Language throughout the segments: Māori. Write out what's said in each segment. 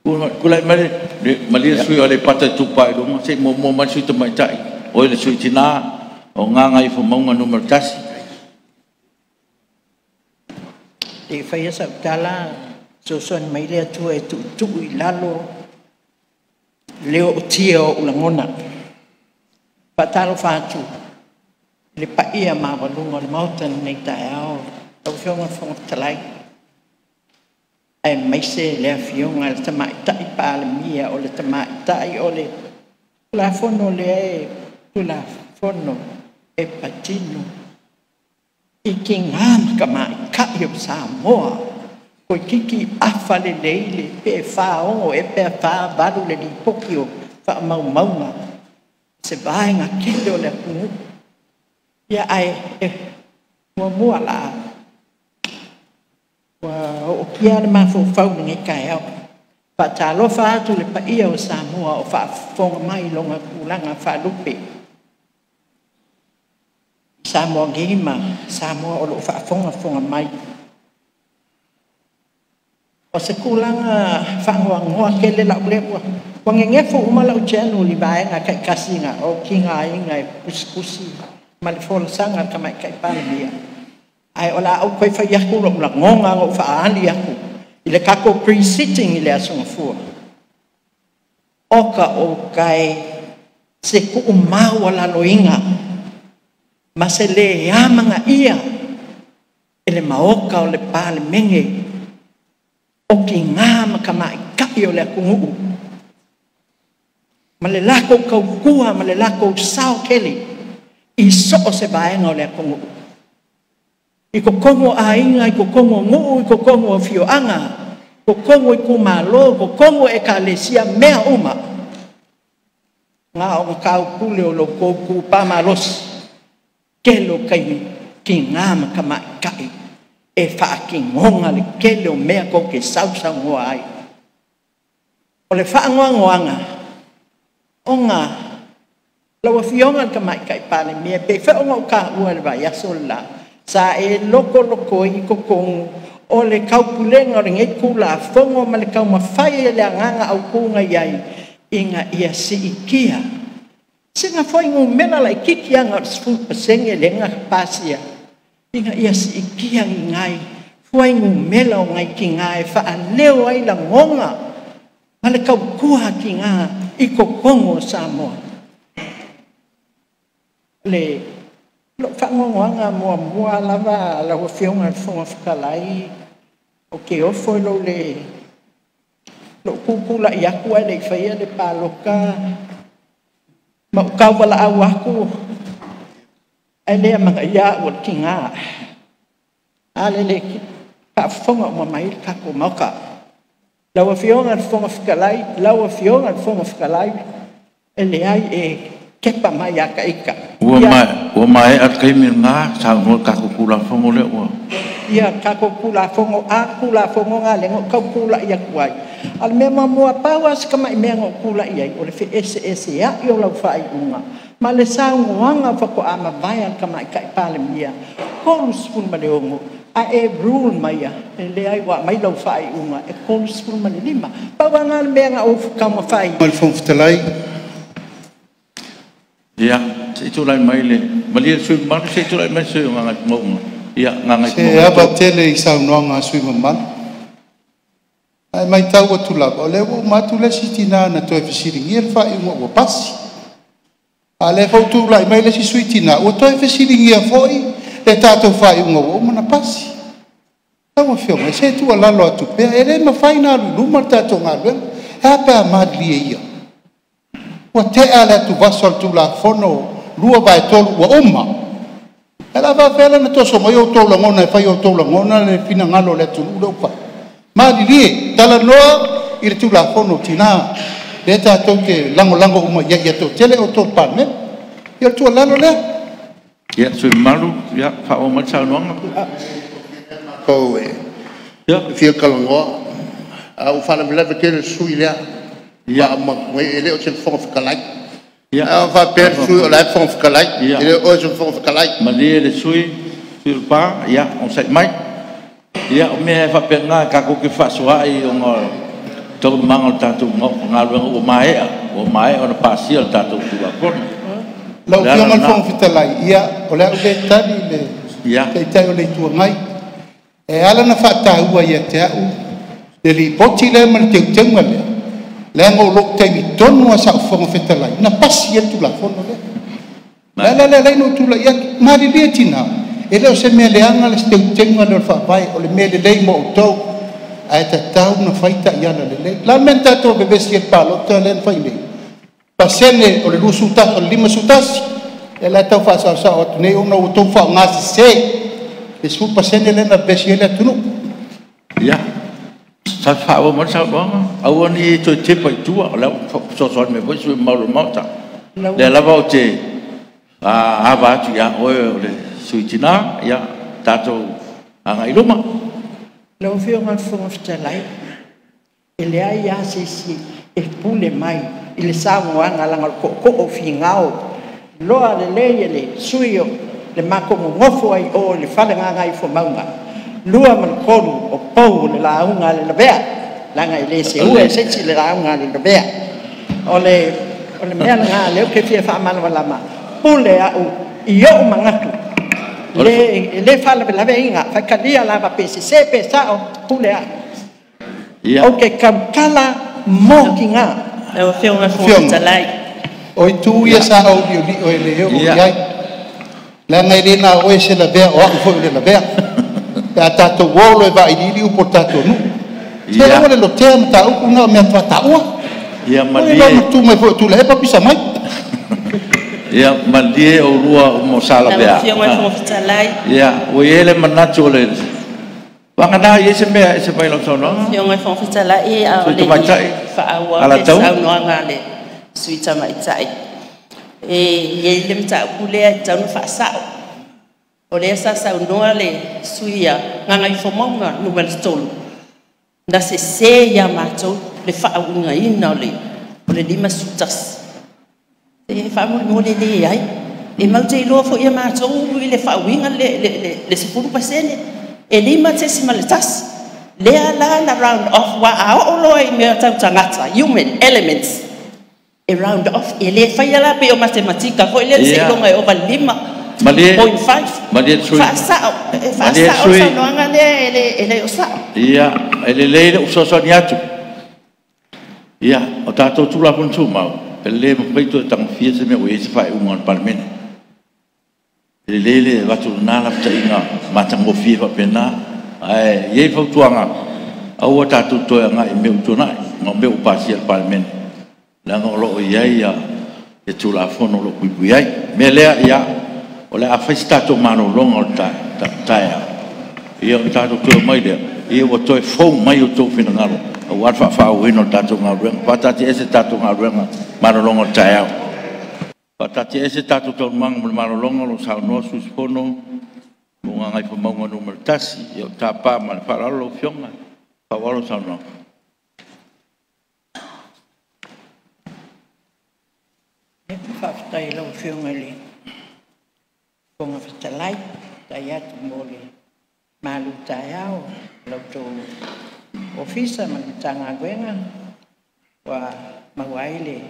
kulai mali sui oleh patah tupai dong, saya mau masuk tempat cai, oleh sui Cina, ngangai pemongan nomor tas. Di faya sabdala, susun mailia tu lalu leo tio ulangona, patalo fatu, lepa ia ma balungon mautan nek tayo, tau fiong talai. Ai mai se le fiong al tama tai palemia o le tama tai o le la fono le la fono e patino i kingam kama ka yo Samoa ko kiki afa le leile pe fa o e pe fa balu le di pokio fa mau se vai nga kendo le ku ya ai mo la o kia le mafofau ngai kai au pa talo fa tu le pa ia o Samoa o fa fonga mai longa kulanga fa lupe Samoa gima Samoa o lo fa fonga mai o se kulanga fa ngoa kele la ble wa ngenge fo uma la chenu li bai nga kai kasinga o kinga inga puspusi mal fol sanga kama kai palmia ai ola au koi fa yaku lo la ngonga ngo fa ali aku ile kako pre-sitting ile asong fu oka o kai se ku uma wala loinga masele yamanga ia ile maoka o le pale menge o ki ngama kama kapi o le kungu male lako kau kua male lako sao keli iso se baenga o le kungu i ko kongo ainga, i ko kongo nguu, i ko kongo fioanga, ko kongo i kumalo, ko kongo e kalesia mea uma. Ngā o ngakau kule o lo kouku pamalos, kelo kai ki ngama kama kai, e wha ki ngonga le kelo mea ko ke sausa ngoa ai. O le wha ngoanga, o ngā, lawa fionga kama kai pale mea, pe wha o ngau ka ua le vai asola, sa e loko i kokong o le kaupulenga o le ngai kula fongo ma le kau mawhai e le anganga au kunga iai inga ia si ikia singa foi ngu mena lai kiki anga o sfu pasenge le nga pasia inga ia si ikia ngai foi ngu mela o ngai ki ngai fa leo ai la ngonga ma le kau kua ki ngā i kokong o Samoa le lo whangonga mua lava la wafionga fonga whakalai o ke ofo lo le lo kukula i aku ai le whaia le paloka ma ukau wala au aku ai lea mga ia o ki ngā ale le ka fonga o mamai kako mauka la wafionga fonga whakalai la wafionga fonga whakalai e le ai e kepa mai aka ika Ua mai at kai mir nga sa ngo kako kula fongo le ua. Ia kako kula fongo a kula fongo nga le ngo kau kula ia kuai. Al mema mua pawas kama i mea ngo kula ia o le fe ese ya i o lau fai unga. Ma le sa ngoanga whako ama vaya kama i kai pale mia. Korus pun ma le ongo. A e rule mai e le ai wa mai lau fai unga. E korus pun ma le lima. Pawa nga le mea nga o kama fai. Mal fong fitalai. Ia, se tu lai mai le. Malia sui mal se tu lai mai sui ngangat ngong. Ia ngangat ngong. Se aba tele i sau noanga sui mamal. Ai mai tau o tulap. O le wo matu le sitina na toi fesiringi el fai unga o pasi. A le fau tu lai mai le si sui tina. O toi fesiringi a foi le tato fai unga o mana pasi. Tau o fionga. Se tu a lalo atu pea. E le ma fai na luma tato ngā luenga. E apa a madli e ia. Wa te ala tu vasal tu la fono lua vai tolu wa umma ala va fela na to so mo yo to la ngona fa yo to la ngona le fina ngalo le tu lo pa ma di li tala no ir tu la fono tina le ta to ke lango umma ya to tele o to pa me yo tu la lo le ya sui malu ya fa o ma chao no ko e ya fia kalongo au fa na le ke sui le ya ma we ele o chen fong kalai ya va per sui o la fong kalai ele o chen fong kalai malia le sui pa ya on sai mai ya o me fa per nga ka ko ke fa so ai o ngol tau mangal tatu ngaluang o mai o na pasi o tatu tua kon lau fiong al fong fitalai ia o le tali le ia te tai o le tua ngai e ala na whaatahua ia te au le li poti le man te utenga le ngau lok te mi tonu a sa fong fitalai na pasi ia tu la fono le no tu la ia mari le tina e leo se me le anga le te utenga le whaapai o le me le lei mo tau ai te tau na faita ia le la menta to be besi e palo te le fai le pasene o le lusu ta o le lima sutasi e la tau fa sa o nei ona o tau fa ngasi se e su pasene le na besi le tunu ia sa fa o mo sa ba au ni to te pa tu o la so me voi su mau ta le la va te a va tu ya o le suitina ya tato anga iluma lo fio ngal fo ftalai ele ai ya si e pule mai ile sango anga langa ko o fingao lo ale le suio le mako ngofo ai o le fale nga i fo maunga lua man kolu o pou le launga le bea langa ile se u e se le launga le bea ole mea nga le ke fia fa man wala ma pule a u io mangatu le fala la veinga fa kadia la va pesi se pesa o pule a o ke kamkala mokinga le fio nga fo talai o tu ia sa o di o le o ia la ngai le na o se la bea o fo le la bea ta tato wolo e va i di u portato nu se o le lo tem ta u na me fa ta u ia mali tu me fo tu le pa pisa mai ia mali o rua mo sala bea fio nga fo talai ia o ele manacho le Wangana ye se mea se pai lo sono. Fio nga fo talai a le fa awa ala tau no ngale suita mai tai e ye le mta kule tau fa sa o le sa no le suia nga ngai fo monga no bel stol da se ya mato le fa unga ina le lima sutas e fa mo le ai e mau te lo fo ya mato le fa winga le se puru pasene e lima te simalitas le ala na round off wa a o loi me tau tangata human elements a round off ele fai ala pe o matematika ko ele se longa e o lima 0.5 malie sui fa sa o sa no anga ele o sa ia ele o so ni atu ia o tato tu la pun tu mau ele mo peito tang fie se me o ese fai un parmen ele va tu na la tainga matango fie va pena ai ye fo tuanga au tato to nga e me tu na mo me o pasi al parmen la ngolo ia e tu la fono lo kui ai me le ia o le afesta to mano longo ta ia o tato to mai de ia o to fo mai o to fina ngalo o wa fa o no tato ngalo patati ese tato ngalo mano longo ta patati ese tato to mano longo lo sa no sus fono mo ngai fo mo numero tasi ia ta pa ma fa lo fionga fa lo sa no Faftai lo fiungali konga fitalai tayat mole malu tayao lo to ofisa manitanga gwenga wa mawaile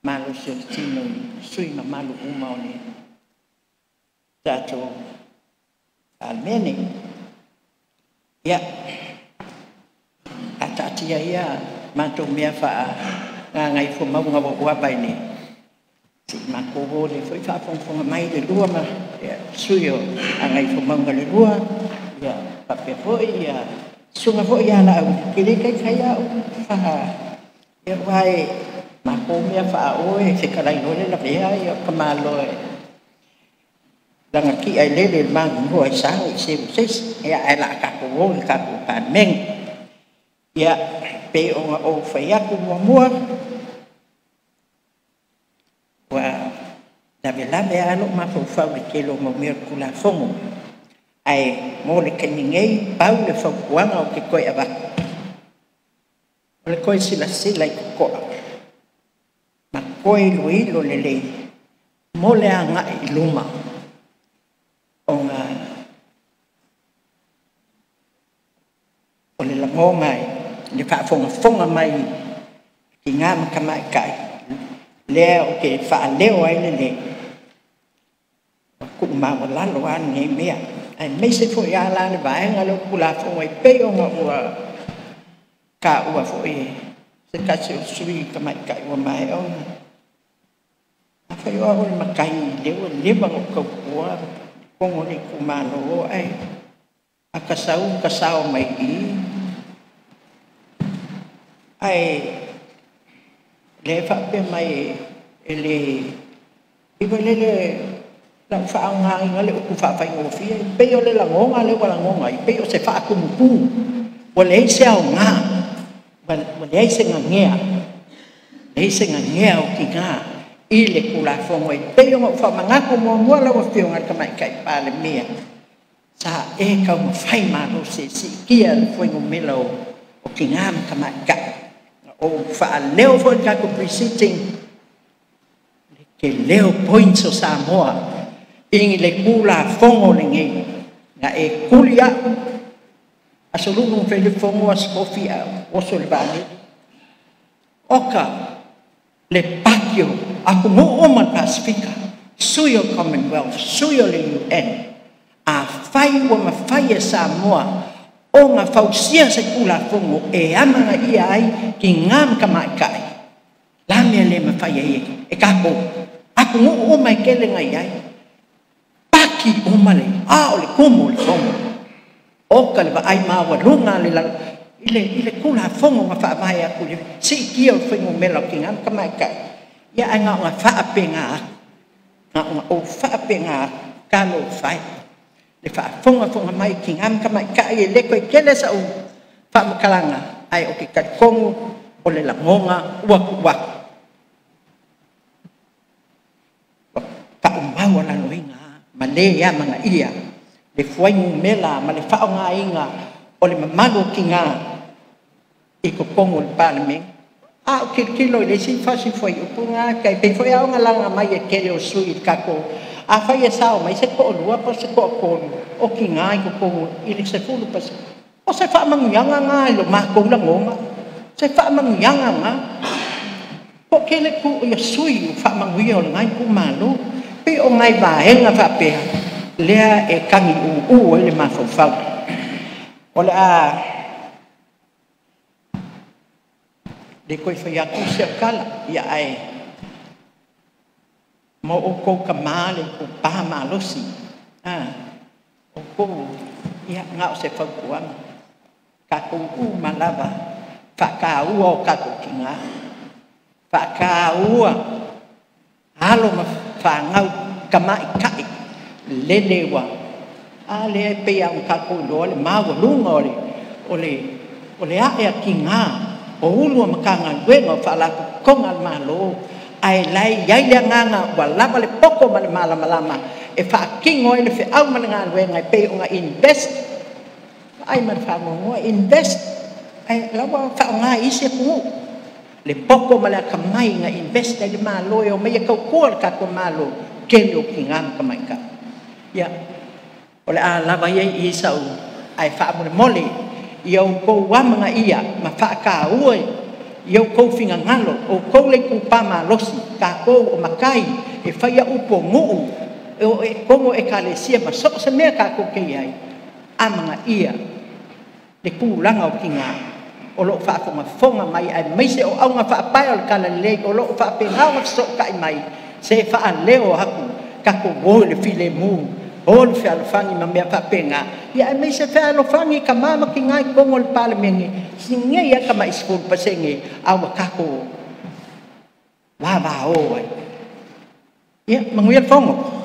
malu sirtino sui malu umaone tato almeni ya atatia ya mato miafa ngai fo mau ngawa baini mako le foi fa fong mai de lua ma suyo angai fo manga le lua ya pape foi ya sunga foi ya la kile kai kaya fa ya vai mako me fa o se kala no le la ya kamalo lang ki ai le mang ho sa se ya ai la ka ko ka ko pan meng ya pe o fa ya ko mo wa la bela be alo ma fo fa ke lo mo mer kula fongo ai mo le keningei pau le fo kuanga o ke koi aba le koi sila ko ma koi lo le mo le anga iluma onga o le la mo mai le le whaafonga mai ki ngā makamai kai. Lea o ke whaaleo ai le ku mawa lalo an ngai mea. Ai meise fo ia la le vaenga lo kula fonga i peo ngā ua ka ua fo e se kasi o sui kamai kai ua mai o. A whai oa o le makai leo lewa ngā kaukua kongo ni kumano o ai. A kasau mai i. Ai le whape mai e le iwa le lau whaanga inga le uku whawhai ngofia i peo le langonga le wala ngonga i peo se whaakumupu wa le eise au ngā wa le eise ngā ngea le eise ngā ngea o ki ngā i le kula whongo i peo ngā whamangako mua lau whio ngā kamai kai pāle mea sa e kau mawhai maro se si kia le whaingo mela o ki ngā kamai kai o whaaleo fo i kako preceding ke leo points o Samoa ingi le kula fongo le ngai nga e kulia asolungu fele fongo a skofi a oso le bani oka le pakio aku mo oman Pasifika suyo Commonwealth suyo le UN a fai wa mafai e Samoa o ngā whausia se kula fongo e amanga ia ai ki ngām kamai kai la mea le mawhai e kako aku ngō o mai kele ngai ai paki o male o le kumo le fongo o ka le ai mawa runga le ile kula fongo ngā whaamai aku le si kia o whaingo mela ki ngām kamai kai ia ai ngā whaapenga ngā o whaapenga kano whai le whaafonga mai ki ngām kamai kai e le koe kele sa o whaamakalanga ai o ki karikongo o le langonga waku Pa'umau ala noinga, ma le ia manga ia, le fuaingu mela, ma le whaonga inga, o le mamano ki ngā, i ko kongo le parliament. O kilo le si fasi foi, o punga, kai pe foi aonga langa mai e kere o sui kako, a whai e sao, mai se ko o lua, pa se ko o konu, o ki ngā i ko kongo, i le se fulu pa se, o se whaamanguyanga ngā, i lo mako la ngonga, se whaamanguyanga ngā, po kele ku o ia sui, o whaamanguia o ngai ku malo, pe o ngai vahenga whapea lea e kangi o le mawhauwhau o le le koe whaiaku se kala ia ai mo o kou ka maale ko paha malosi o kou ia ngau se whaukuanga ka kou malava whakaua o kako ki ngā whakaua halo whangau kamai kai lelewa le pe au kako lo le mawa lunga o le ae ki ngā o ulua makanga wenga whala konga malo ai lai yai le nganga wa lava le poko ma le malama e whaakingo e le whi au mana ngā wenga e pe o ngā invest ai man whangongoa invest ai lawa whaonga isi kungu le poko ma le kamai ngā invest le malo e o mea kau kua le kako malo kele o ki ngām kamai ka ia o le lava iei i sau ai whaamole mole i au kou wamanga ia ma whaaka ue i au kou whinga ngalo o kou le kupama losi ka kou o makai e whaia upo nguu e kongo e ka le sia ma so se mea ka kou kei ai amanga ia le kūlanga o ki ngā o lo whaafonga mai ai meise o aunga whaapai o le kala le o lo whaapengau ma so kai mai se wha leo haku kako o le file mu o le whi alofangi ma mea whapenga ia e meise whi alofangi ka mama ki ngai kongo le parliamengi singe ia ka mai skulu pasenge awa kako wawa o ai ia manguia fongo